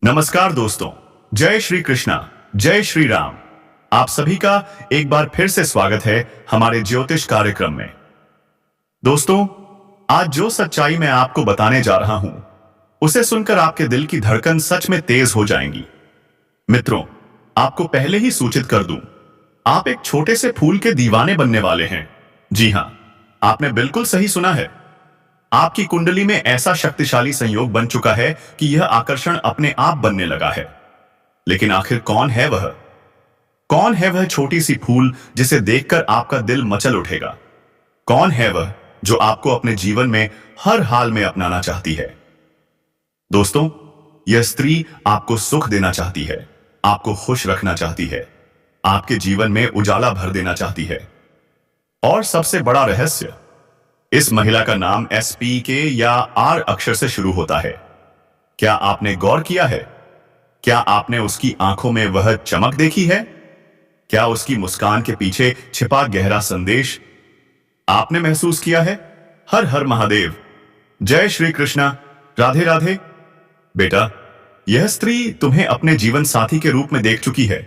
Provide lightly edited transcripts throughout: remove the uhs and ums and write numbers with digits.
नमस्कार दोस्तों। जय श्री कृष्णा, जय श्री राम। आप सभी का एक बार फिर से स्वागत है हमारे ज्योतिष कार्यक्रम में। दोस्तों, आज जो सच्चाई मैं आपको बताने जा रहा हूं, उसे सुनकर आपके दिल की धड़कन सच में तेज हो जाएंगी। मित्रों, आपको पहले ही सूचित कर दूं, आप एक छोटे से फूल के दीवाने बनने वाले हैं। जी हां, आपने बिल्कुल सही सुना है। आपकी कुंडली में ऐसा शक्तिशाली संयोग बन चुका है कि यह आकर्षण अपने आप बनने लगा है। लेकिन आखिर कौन है वह? कौन है वह छोटी सी फूल जिसे देखकर आपका दिल मचल उठेगा? कौन है वह जो आपको अपने जीवन में हर हाल में अपनाना चाहती है? दोस्तों, यह स्त्री आपको सुख देना चाहती है, आपको खुश रखना चाहती है, आपके जीवन में उजाला भर देना चाहती है। और सबसे बड़ा रहस्य, इस महिला का नाम SP के या R अक्षर से शुरू होता है। क्या आपने गौर किया है? क्या आपने उसकी आंखों में वह चमक देखी है? क्या उसकी मुस्कान के पीछे छिपा गहरा संदेश आपने महसूस किया है? हर हर महादेव, जय श्री कृष्णा, राधे राधे। बेटा, यह स्त्री तुम्हें अपने जीवन साथी के रूप में देख चुकी है,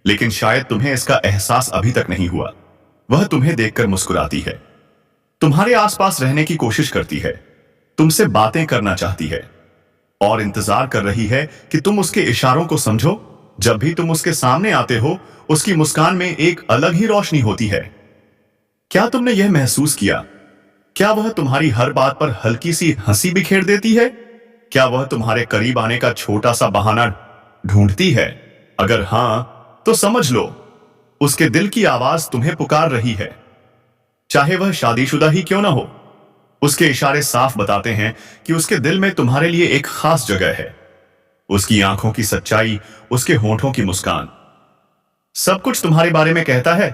लेकिन शायद तुम्हें इसका एहसास अभी तक नहीं हुआ। वह तुम्हें देखकर मुस्कुराती है, तुम्हारे आसपास रहने की कोशिश करती है, तुमसे बातें करना चाहती है और इंतजार कर रही है कि तुम उसके इशारों को समझो। जब भी तुम उसके सामने आते हो, उसकी मुस्कान में एक अलग ही रोशनी होती है। क्या तुमने यह महसूस किया? क्या वह तुम्हारी हर बात पर हल्की सी हंसी बिखेर देती है? क्या वह तुम्हारे करीब आने का छोटा सा बहाना ढूंढती है? अगर हां, तो समझ लो, उसके दिल की आवाज तुम्हें पुकार रही है। चाहे वह शादीशुदा ही क्यों ना हो, उसके इशारे साफ बताते हैं कि उसके दिल में तुम्हारे लिए एक खास जगह है। उसकी आंखों की सच्चाई, उसके होठों की मुस्कान, सब कुछ तुम्हारे बारे में कहता है।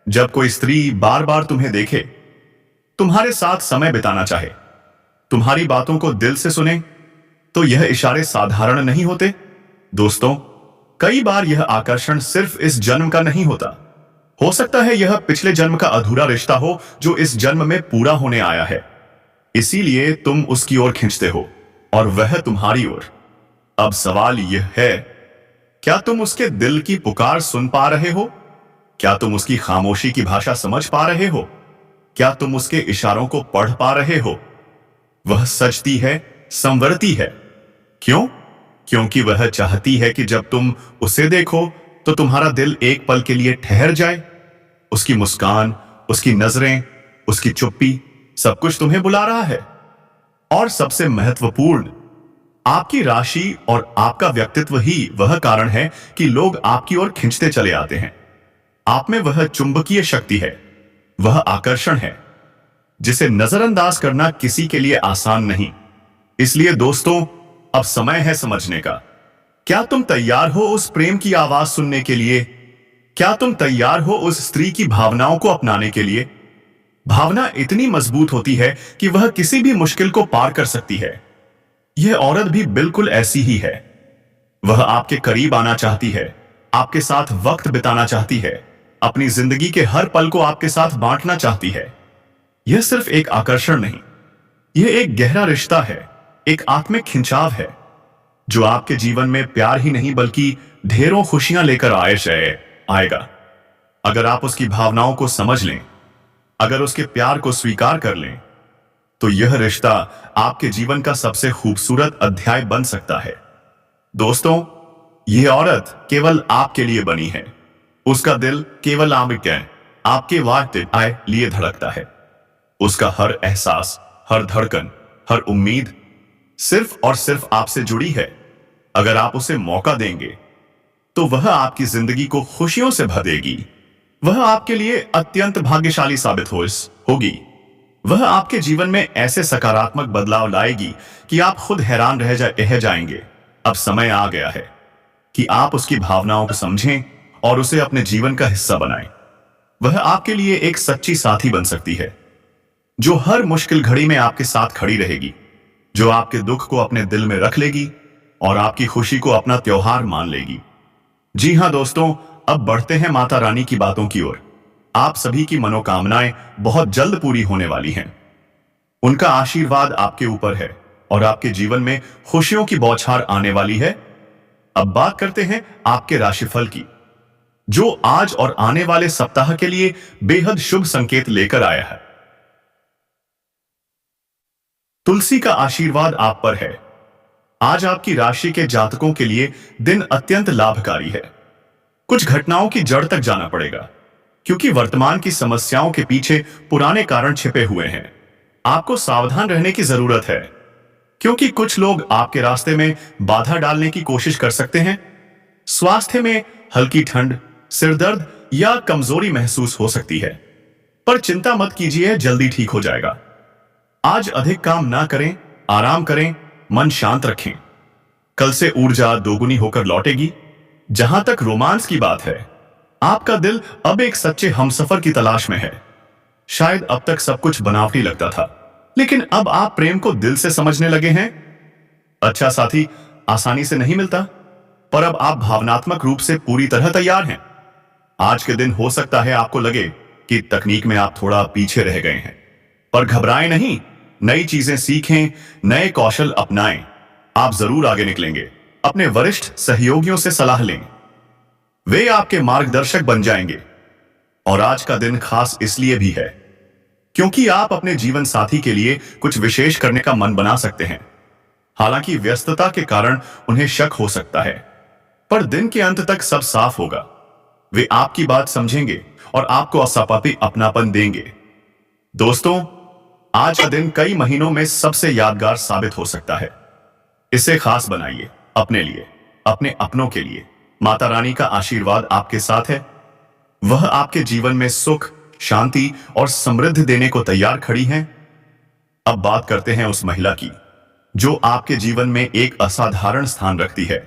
जब कोई स्त्री बार बार तुम्हें देखे, तुम्हारे साथ समय बिताना चाहे, तुम्हारी बातों को दिल से सुने, तो यह इशारे साधारण नहीं होते। दोस्तों, कई बार यह आकर्षण सिर्फ इस जन्म का नहीं होता। हो सकता है यह पिछले जन्म का अधूरा रिश्ता हो जो इस जन्म में पूरा होने आया है। इसीलिए तुम उसकी ओर खींचते हो और वह तुम्हारी ओर। अब सवाल यह है, क्या तुम उसके दिल की पुकार सुन पा रहे हो? क्या तुम उसकी खामोशी की भाषा समझ पा रहे हो? क्या तुम उसके इशारों को पढ़ पा रहे हो? वह सजती है, संवरती है। क्यों? क्योंकि वह चाहती है कि जब तुम उसे देखो तो तुम्हारा दिल एक पल के लिए ठहर जाए। उसकी मुस्कान, उसकी नजरें, उसकी चुप्पी, सब कुछ तुम्हें बुला रहा है। और सबसे महत्वपूर्ण, आपकी राशि और आपका व्यक्तित्व ही वह कारण है कि लोग आपकी ओर खींचते चले आते हैं। आप में वह चुंबकीय शक्ति है, वह आकर्षण है, जिसे नजरअंदाज करना किसी के लिए आसान नहीं। इसलिए दोस्तों, अब समय है समझने का। क्या तुम तैयार हो उस प्रेम की आवाज सुनने के लिए? क्या तुम तैयार हो उस स्त्री की भावनाओं को अपनाने के लिए? भावना इतनी मजबूत होती है कि वह किसी भी मुश्किल को पार कर सकती है। यह औरत भी बिल्कुल ऐसी ही है। वह आपके करीब आना चाहती है, आपके साथ वक्त बिताना चाहती है, अपनी जिंदगी के हर पल को आपके साथ बांटना चाहती है। यह सिर्फ एक आकर्षण नहीं, यह एक गहरा रिश्ता है, एक आत्मिक खिंचाव है, जो आपके जीवन में प्यार ही नहीं बल्कि ढेरों खुशियां लेकर आएगा। अगर आप उसकी भावनाओं को समझ लें, अगर उसके प्यार को स्वीकार कर लें, तो यह रिश्ता आपके जीवन का सबसे खूबसूरत अध्याय बन सकता है। दोस्तों, यह औरत केवल आपके लिए बनी है। उसका दिल केवल आपके वास्ते लिए धड़कता है। उसका हर एहसास, हर धड़कन, हर उम्मीद सिर्फ और सिर्फ आपसे जुड़ी है। अगर आप उसे मौका देंगे, तो वह आपकी जिंदगी को खुशियों से भर देगी। वह आपके लिए अत्यंत भाग्यशाली साबित होगी। वह आपके जीवन में ऐसे सकारात्मक बदलाव लाएगी कि आप खुद हैरान रह जाएंगे। अब समय आ गया है कि आप उसकी भावनाओं को समझें और उसे अपने जीवन का हिस्सा बनाएं। वह आपके लिए एक सच्ची साथी बन सकती है, जो हर मुश्किल घड़ी में आपके साथ खड़ी रहेगी, जो आपके दुख को अपने दिल में रख लेगी और आपकी खुशी को अपना त्योहार मान लेगी। जी हां दोस्तों, अब बढ़ते हैं माता रानी की बातों की ओर। आप सभी की मनोकामनाएं बहुत जल्द पूरी होने वाली हैं। उनका आशीर्वाद आपके ऊपर है और आपके जीवन में खुशियों की बौछार आने वाली है। अब बात करते हैं आपके राशिफल की, जो आज और आने वाले सप्ताह के लिए बेहद शुभ संकेत लेकर आया है। तुलसी का आशीर्वाद आप पर है। आज आपकी राशि के जातकों के लिए दिन अत्यंत लाभकारी है। कुछ घटनाओं की जड़ तक जाना पड़ेगा, क्योंकि वर्तमान की समस्याओं के पीछे पुराने कारण छिपे हुए हैं। आपको सावधान रहने की जरूरत है, क्योंकि कुछ लोग आपके रास्ते में बाधा डालने की कोशिश कर सकते हैं। स्वास्थ्य में हल्की ठंड, सिरदर्द या कमजोरी महसूस हो सकती है, पर चिंता मत कीजिए, जल्दी ठीक हो जाएगा। आज अधिक काम ना करें, आराम करें, मन शांत रखें। कल से ऊर्जा दोगुनी होकर लौटेगी। जहां तक रोमांस की बात है, आपका दिल अब एक सच्चे हमसफर की तलाश में है। शायद अब तक सब कुछ बनावटी लगता था, लेकिन अब आप प्रेम को दिल से समझने लगे हैं। अच्छा साथी आसानी से नहीं मिलता, पर अब आप भावनात्मक रूप से पूरी तरह तैयार हैं। आज के दिन हो सकता है आपको लगे कि तकनीक में आप थोड़ा पीछे रह गए हैं, पर घबराएं नहीं। नई चीजें सीखें, नए कौशल अपनाएं, आप जरूर आगे निकलेंगे। अपने वरिष्ठ सहयोगियों से सलाह लें, वे आपके मार्गदर्शक बन जाएंगे। और आज का दिन खास इसलिए भी है क्योंकि आप अपने जीवन साथी के लिए कुछ विशेष करने का मन बना सकते हैं। हालांकि व्यस्तता के कारण उन्हें शक हो सकता है, पर दिन के अंत तक सब साफ होगा। वे आपकी बात समझेंगे और आपको असपापी अपनापन देंगे। दोस्तों, आज का दिन कई महीनों में सबसे यादगार साबित हो सकता है। इसे खास बनाइए, अपने लिए, अपने अपनों के लिए। माता रानी का आशीर्वाद आपके साथ है। वह आपके जीवन में सुख, शांति और समृद्धि देने को तैयार खड़ी हैं। अब बात करते हैं उस महिला की जो आपके जीवन में एक असाधारण स्थान रखती है,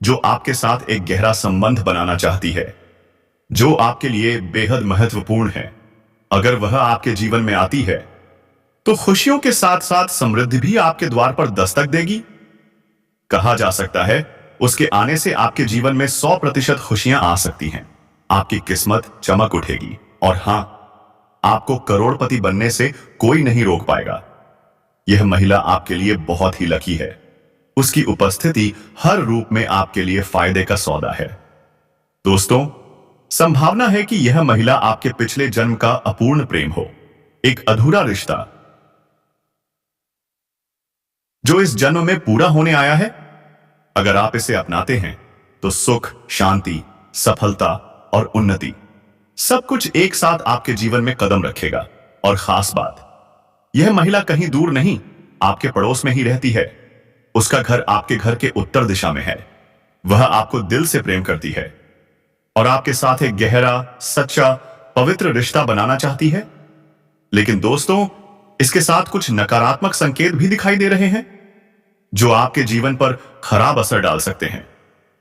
जो आपके साथ एक गहरा संबंध बनाना चाहती है, जो आपके लिए बेहद महत्वपूर्ण है। अगर वह आपके जीवन में आती है तो खुशियों के साथ साथ समृद्धि भी आपके द्वार पर दस्तक देगी। कहा जा सकता है उसके आने से आपके जीवन में 100% खुशियां आ सकती हैं। आपकी किस्मत चमक उठेगी और हां, आपको करोड़पति बनने से कोई नहीं रोक पाएगा। यह महिला आपके लिए बहुत ही लकी है। उसकी उपस्थिति हर रूप में आपके लिए फायदे का सौदा है। दोस्तों, संभावना है कि यह महिला आपके पिछले जन्म का अपूर्ण प्रेम हो, एक अधूरा रिश्ता जो इस जन्म में पूरा होने आया है। अगर आप इसे अपनाते हैं तो सुख, शांति, सफलता और उन्नति सब कुछ एक साथ आपके जीवन में कदम रखेगा। और खास बात, यह महिला कहीं दूर नहीं, आपके पड़ोस में ही रहती है। उसका घर आपके घर के उत्तर दिशा में है। वह आपको दिल से प्रेम करती है और आपके साथ एक गहरा, सच्चा, पवित्र रिश्ता बनाना चाहती है। लेकिन दोस्तों, इसके साथ कुछ नकारात्मक संकेत भी दिखाई दे रहे हैं जो आपके जीवन पर खराब असर डाल सकते हैं।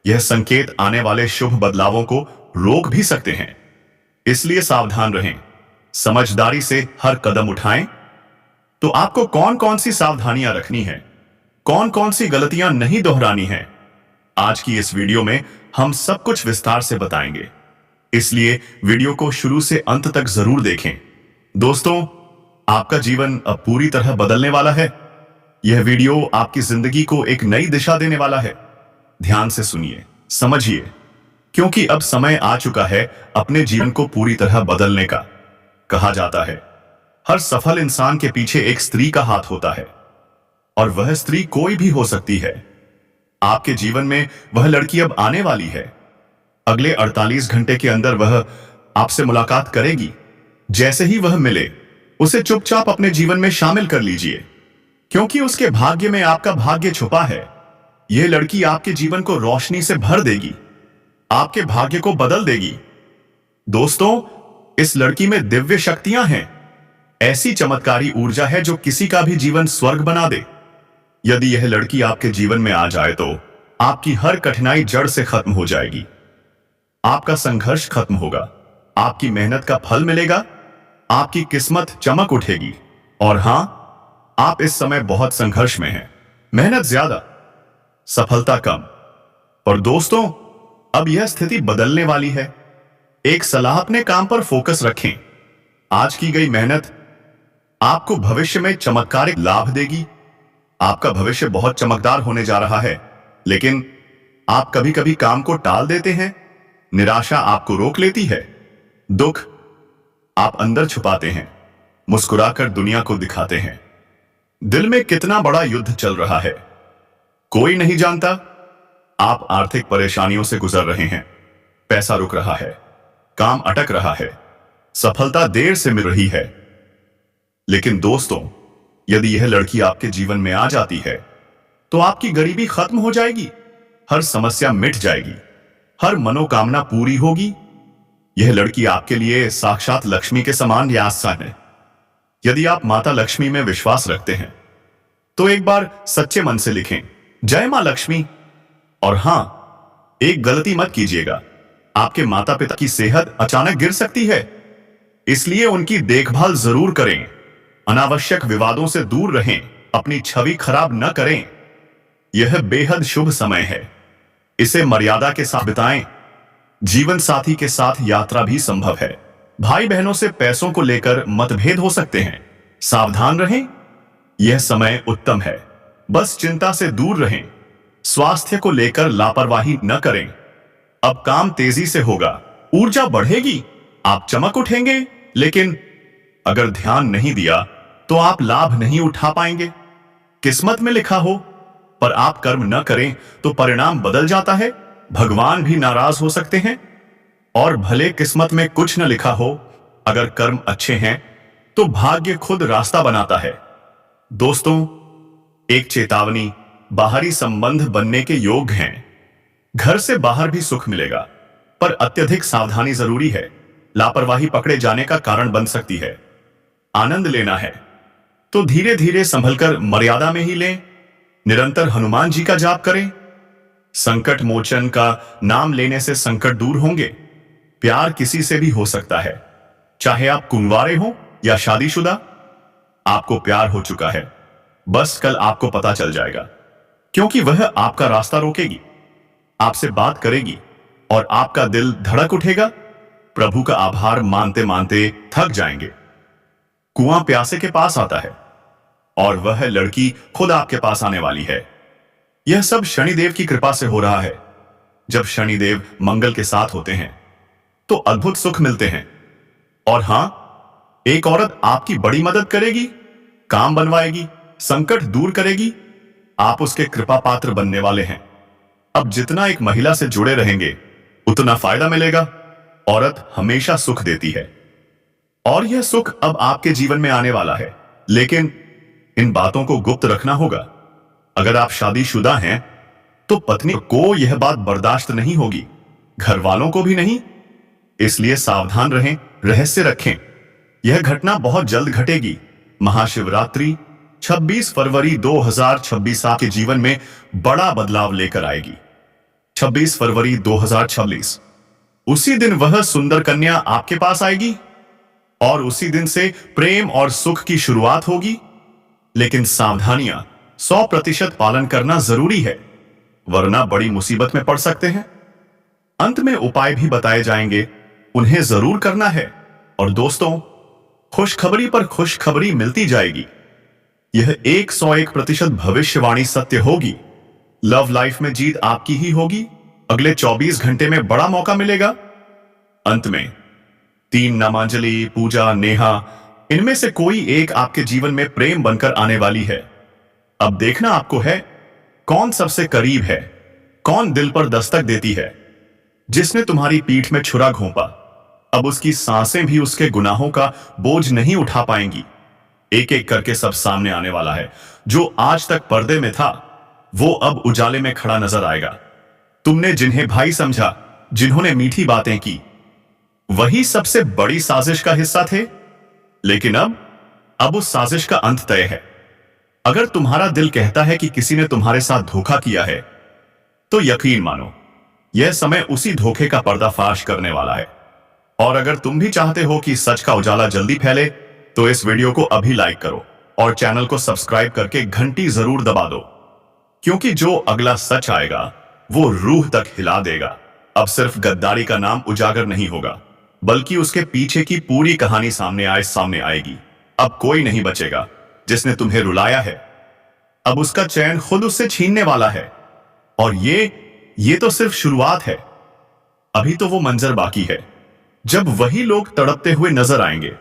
यह संकेत आने वाले शुभ बदलावों को रोक भी सकते हैं, इसलिए सावधान रहें, समझदारी से हर कदम उठाएं। तो आपको कौन कौन सी सावधानियां रखनी है, कौन कौन सी गलतियां नहीं दोहरानी है, आज की इस वीडियो में हम सब कुछ विस्तार से बताएंगे। इसलिए वीडियो को शुरू से अंत तक जरूर देखें। दोस्तों, आपका जीवन अब पूरी तरह बदलने वाला है। यह वीडियो आपकी जिंदगी को एक नई दिशा देने वाला है। ध्यान से सुनिए, समझिए, क्योंकि अब समय आ चुका है अपने जीवन को पूरी तरह बदलने का। कहा जाता है हर सफल इंसान के पीछे एक स्त्री का हाथ होता है, और वह स्त्री कोई भी हो सकती है। आपके जीवन में वह लड़की अब आने वाली है। अगले 48 घंटे के अंदर वह आपसे मुलाकात करेगी। जैसे ही वह मिले, उसे चुपचाप अपने जीवन में शामिल कर लीजिए, क्योंकि उसके भाग्य में आपका भाग्य छुपा है। यह लड़की आपके जीवन को रोशनी से भर देगी, आपके भाग्य को बदल देगी। दोस्तों, इस लड़की में दिव्य शक्तियां हैं। ऐसी चमत्कारी ऊर्जा है जो किसी का भी जीवन स्वर्ग बना दे। यदि यह लड़की आपके जीवन में आ जाए तो आपकी हर कठिनाई जड़ से खत्म हो जाएगी। आपका संघर्ष खत्म होगा, आपकी मेहनत का फल मिलेगा, आपकी किस्मत चमक उठेगी। और हां, आप इस समय बहुत संघर्ष में हैं, मेहनत ज्यादा, सफलता कम। पर दोस्तों, अब यह स्थिति बदलने वाली है। एक सलाह, अपने काम पर फोकस रखें। आज की गई मेहनत आपको भविष्य में चमत्कारिक लाभ देगी। आपका भविष्य बहुत चमकदार होने जा रहा है, लेकिन आप कभी कभी काम को टाल देते हैं। निराशा आपको रोक लेती है। दुख आप अंदर छुपाते हैं, मुस्कुराकर दुनिया को दिखाते हैं। दिल में कितना बड़ा युद्ध चल रहा है, कोई नहीं जानता। आप आर्थिक परेशानियों से गुजर रहे हैं, पैसा रुक रहा है, काम अटक रहा है, सफलता देर से मिल रही है। लेकिन दोस्तों, यदि यह लड़की आपके जीवन में आ जाती है तो आपकी गरीबी खत्म हो जाएगी, हर समस्या मिट जाएगी, हर मनोकामना पूरी होगी। यह लड़की आपके लिए साक्षात लक्ष्मी के समान या आसान है। यदि आप माता लक्ष्मी में विश्वास रखते हैं तो एक बार सच्चे मन से लिखें, जय मां लक्ष्मी। और हां, एक गलती मत कीजिएगा, आपके माता पिता की सेहत अचानक गिर सकती है, इसलिए उनकी देखभाल जरूर करें। अनावश्यक विवादों से दूर रहें, अपनी छवि खराब न करें। यह बेहद शुभ समय है, इसे मर्यादा के साथ बिताएं। जीवन साथी के साथ यात्रा भी संभव है। भाई बहनों से पैसों को लेकर मतभेद हो सकते हैं, सावधान रहें। यह समय उत्तम है, बस चिंता से दूर रहें। स्वास्थ्य को लेकर लापरवाही न करें। अब काम तेजी से होगा, ऊर्जा बढ़ेगी, आप चमक उठेंगे। लेकिन अगर ध्यान नहीं दिया तो आप लाभ नहीं उठा पाएंगे। किस्मत में लिखा हो पर आप कर्म न करें तो परिणाम बदल जाता है। भगवान भी नाराज हो सकते हैं। और भले किस्मत में कुछ न लिखा हो, अगर कर्म अच्छे हैं तो भाग्य खुद रास्ता बनाता है। दोस्तों, एक चेतावनी, बाहरी संबंध बनने के योग हैं। घर से बाहर भी सुख मिलेगा, पर अत्यधिक सावधानी जरूरी है। लापरवाही पकड़े जाने का कारण बन सकती है। आनंद लेना है तो धीरे धीरे संभलकर मर्यादा में ही लें। निरंतर हनुमान जी का जाप करें। संकट मोचन का नाम लेने से संकट दूर होंगे। प्यार किसी से भी हो सकता है, चाहे आप कुंवारे हो या शादीशुदा। आपको प्यार हो चुका है, बस कल आपको पता चल जाएगा, क्योंकि वह आपका रास्ता रोकेगी, आपसे बात करेगी और आपका दिल धड़क उठेगा। प्रभु का आभार मानते मानते थक जाएंगे। कुआं प्यासे के पास आता है और वह लड़की खुद आपके पास आने वाली है। यह सब शनिदेव की कृपा से हो रहा है। जब शनिदेव मंगल के साथ होते हैं तो अद्भुत सुख मिलते हैं। और हां, एक औरत आपकी बड़ी मदद करेगी, काम बनवाएगी, संकट दूर करेगी। आप उसके कृपा पात्र बनने वाले हैं। अब जितना एक महिला से जुड़े रहेंगे उतना फायदा मिलेगा। औरत हमेशा सुख देती है और यह सुख अब आपके जीवन में आने वाला है। लेकिन इन बातों को गुप्त रखना होगा। अगर आप शादीशुदा हैं तो पत्नी को यह बात बर्दाश्त नहीं होगी, घर वालों को भी नहीं। इसलिए सावधान रहें, रहस्य रखें। यह घटना बहुत जल्द घटेगी। महाशिवरात्रि 26 फरवरी 2026 आपके जीवन में बड़ा बदलाव लेकर आएगी। 26 फरवरी 2026, उसी दिन वह सुंदर कन्या आपके पास आएगी और उसी दिन से प्रेम और सुख की शुरुआत होगी। लेकिन सावधानियां 100% पालन करना जरूरी है, वरना बड़ी मुसीबत में पड़ सकते हैं। अंत में उपाय भी बताए जाएंगे, उन्हें जरूर करना है। और दोस्तों, खुशखबरी पर खुशखबरी मिलती जाएगी। यह 101% भविष्यवाणी सत्य होगी। लव लाइफ में जीत आपकी ही होगी। अगले 24 घंटे में बड़ा मौका मिलेगा। अंत में 3 नामांजलि, पूजा, नेहा, इनमें से कोई एक आपके जीवन में प्रेम बनकर आने वाली है। अब देखना आपको है कौन सबसे करीब है, कौन दिल पर दस्तक देती है। जिसने तुम्हारी पीठ में छुरा घोंपा, अब उसकी सांसें भी उसके गुनाहों का बोझ नहीं उठा पाएंगी। एक एक करके सब सामने आने वाला है। जो आज तक पर्दे में था वो अब उजाले में खड़ा नजर आएगा। तुमने जिन्हें भाई समझा, जिन्होंने मीठी बातें की, वही सबसे बड़ी साजिश का हिस्सा थे। लेकिन अब उस साजिश का अंत तय है। अगर तुम्हारा दिल कहता है कि किसी ने तुम्हारे साथ धोखा किया है, तो यकीन मानो यह समय उसी धोखे का पर्दाफाश करने वाला है। और अगर तुम भी चाहते हो कि सच का उजाला जल्दी फैले, तो इस वीडियो को अभी लाइक करो और चैनल को सब्सक्राइब करके घंटी जरूर दबा दो, क्योंकि जो अगला सच आएगा वो रूह तक हिला देगा। अब सिर्फ गद्दारी का नाम उजागर नहीं होगा, बल्कि उसके पीछे की पूरी कहानी सामने आएगी। अब कोई नहीं बचेगा जिसने तुम्हें रुलाया है। अब उसका चैन खुद उससे छीनने वाला है। और ये तो सिर्फ शुरुआत है। अभी तो वो मंजर बाकी है जब वही लोग तड़पते हुए नजर आएंगे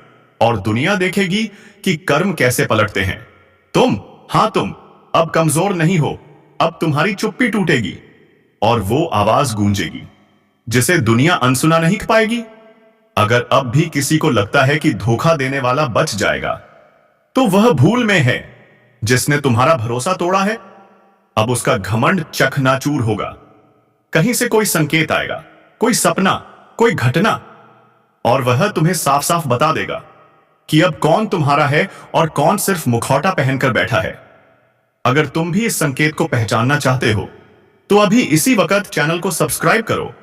और दुनिया देखेगी कि कर्म कैसे पलटते हैं। तुम अब कमजोर नहीं हो। अब तुम्हारी चुप्पी टूटेगी और वो आवाज गूंजेगी जिसे दुनिया अनसुना नहीं पाएगी। अगर अब भी किसी को लगता है कि धोखा देने वाला बच जाएगा, तो वह भूल में है। जिसने तुम्हारा भरोसा तोड़ा है, अब उसका घमंड चकनाचूर होगा। कहीं से कोई संकेत आएगा, कोई सपना, कोई घटना, और वह तुम्हें साफ साफ बता देगा कि अब कौन तुम्हारा है और कौन सिर्फ मुखौटा पहनकर बैठा है। अगर तुम भी इस संकेत को पहचानना चाहते हो, तो अभी इसी वक्त चैनल को सब्सक्राइब करो,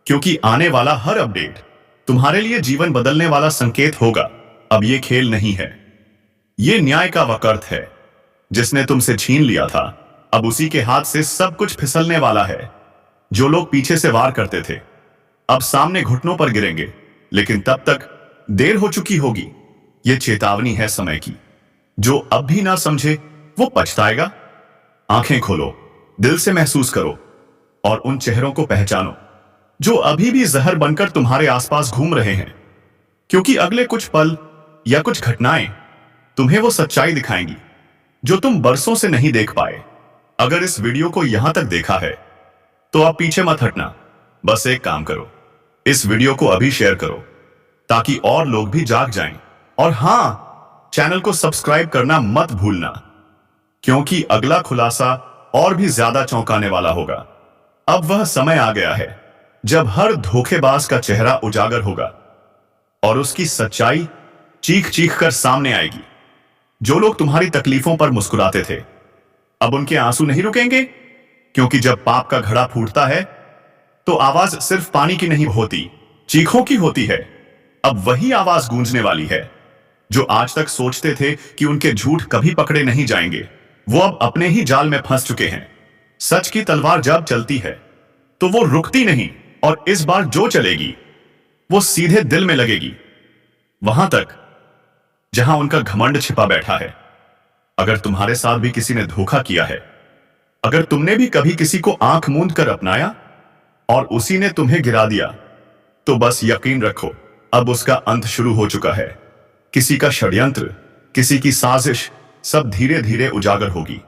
क्योंकि आने वाला हर अपडेट तुम्हारे लिए जीवन बदलने वाला संकेत होगा। अब ये खेल नहीं है, ये न्याय का वक्त है। जिसने तुमसे छीन लिया था, अब उसी के हाथ से सब कुछ फिसलने वाला है। जो लोग पीछे से वार करते थे, अब सामने घुटनों पर गिरेंगे, लेकिन तब तक देर हो चुकी होगी। ये चेतावनी है समय की। जो अब भी ना समझे, वो पछताएगा। आंखें खोलो, दिल से महसूस करो और उन चेहरों को पहचानो जो अभी भी जहर बनकर तुम्हारे आसपास घूम रहे हैं, क्योंकि अगले कुछ पल या कुछ घटनाएं तुम्हें वो सच्चाई दिखाएंगी जो तुम बरसों से नहीं देख पाए। अगर इस वीडियो को यहां तक देखा है, तो आप पीछे मत हटना। बस एक काम करो, इस वीडियो को अभी शेयर करो ताकि और लोग भी जाग जाएं। और हां, चैनल को सब्सक्राइब करना मत भूलना, क्योंकि अगला खुलासा और भी ज्यादा चौंकाने वाला होगा। अब वह समय आ गया है जब हर धोखेबाज का चेहरा उजागर होगा और उसकी सच्चाई चीख चीख कर सामने आएगी। जो लोग तुम्हारी तकलीफों पर मुस्कुराते थे, अब उनके आंसू नहीं रुकेंगे, क्योंकि जब पाप का घड़ा फूटता है, तो आवाज सिर्फ पानी की नहीं होती, चीखों की होती है। अब वही आवाज गूंजने वाली है जो आज तक सोचते थे कि उनके झूठ कभी पकड़े नहीं जाएंगे। वो अब अपने ही जाल में फंस चुके हैं। सच की तलवार जब चलती है, तो वो रुकती नहीं, और इस बार जो चलेगी वो सीधे दिल में लगेगी, वहां तक जहां उनका घमंड छिपा बैठा है। अगर तुम्हारे साथ भी किसी ने धोखा किया है, अगर तुमने भी कभी किसी को आंख मूंद कर अपनाया और उसी ने तुम्हें गिरा दिया, तो बस यकीन रखो, अब उसका अंत शुरू हो चुका है। किसी का षड्यंत्र, किसी की साजिश, सब धीरे धीरे उजागर होगी।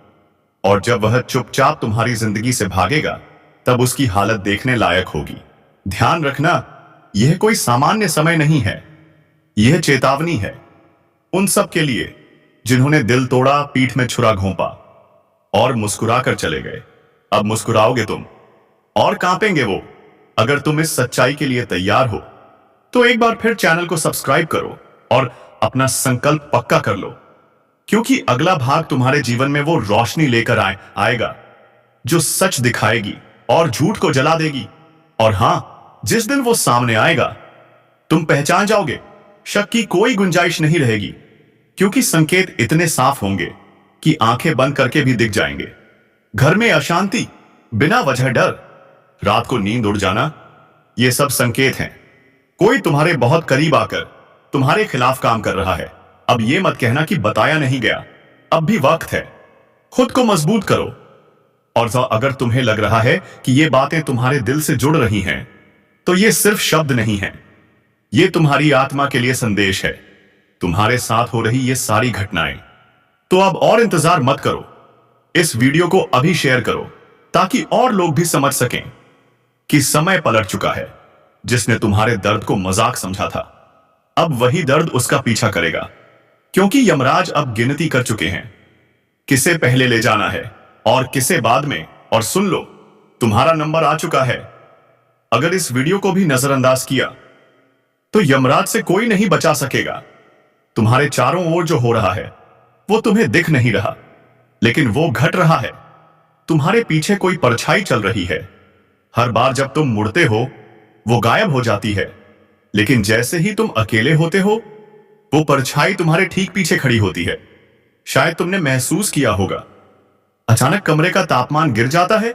और जब वह चुपचाप तुम्हारी जिंदगी से भागेगा, तब उसकी हालत देखने लायक होगी। ध्यान रखना, यह कोई सामान्य समय नहीं है, यह चेतावनी है उन सब के लिए जिन्होंने दिल तोड़ा, पीठ में छुरा घोंपा और मुस्कुरा कर चले गए। अब मुस्कुराओगे तुम और कांपेंगे वो। अगर तुम इस सच्चाई के लिए तैयार हो, तो एक बार फिर चैनल को सब्सक्राइब करो और अपना संकल्प पक्का कर लो, क्योंकि अगला भाग तुम्हारे जीवन में वो रोशनी लेकर आएगा जो सच दिखाएगी और झूठ को जला देगी। और हां, जिस दिन वो सामने आएगा, तुम पहचान जाओगे, शक की कोई गुंजाइश नहीं रहेगी, क्योंकि संकेत इतने साफ होंगे कि आंखें बंद करके भी दिख जाएंगे। घर में अशांति, बिना वजह डर, रात को नींद उड़ जाना, ये सब संकेत हैं। कोई तुम्हारे बहुत करीब आकर तुम्हारे खिलाफ काम कर रहा है। अब ये मत कहना कि बताया नहीं गया, अब भी वक्त है। खुद को मजबूत करो। और अगर तुम्हें लग रहा है कि ये बातें तुम्हारे दिल से जुड़ रही हैं, तो ये सिर्फ शब्द नहीं है, ये तुम्हारी आत्मा के लिए संदेश है। तुम्हारे साथ हो रही ये सारी घटनाएं। तो अब और इंतजार मत करो, इस वीडियो को अभी शेयर करो ताकि और लोग भी समझ सकें कि समय पलट चुका है। जिसने तुम्हारे दर्द को मजाक समझा था, अब वही दर्द उसका पीछा करेगा, क्योंकि यमराज अब गिनती कर चुके हैं, किसे पहले ले जाना है और किसे बाद में। और सुन लो, तुम्हारा नंबर आ चुका है। अगर इस वीडियो को भी नजरअंदाज किया, तो यमराज से कोई नहीं बचा सकेगा। तुम्हारे चारों ओर जो हो रहा है, वो तुम्हें दिख नहीं रहा, लेकिन वो घट रहा है। तुम्हारे पीछे कोई परछाई चल रही है। हर बार जब तुम मुड़ते हो, वो गायब हो जाती है, लेकिन जैसे ही तुम अकेले होते हो, वो परछाई तुम्हारे ठीक पीछे खड़ी होती है। शायद तुमने महसूस किया होगा, अचानक कमरे का तापमान गिर जाता है,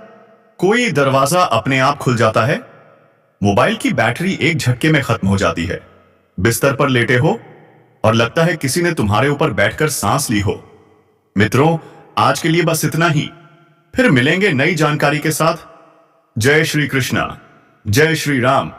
कोई दरवाजा अपने आप खुल जाता है, मोबाइल की बैटरी एक झटके में खत्म हो जाती है, बिस्तर पर लेटे हो और लगता है किसी ने तुम्हारे ऊपर बैठकर सांस ली हो। मित्रों, आज के लिए बस इतना ही। फिर मिलेंगे नई जानकारी के साथ। जय श्री कृष्णा, जय श्री राम।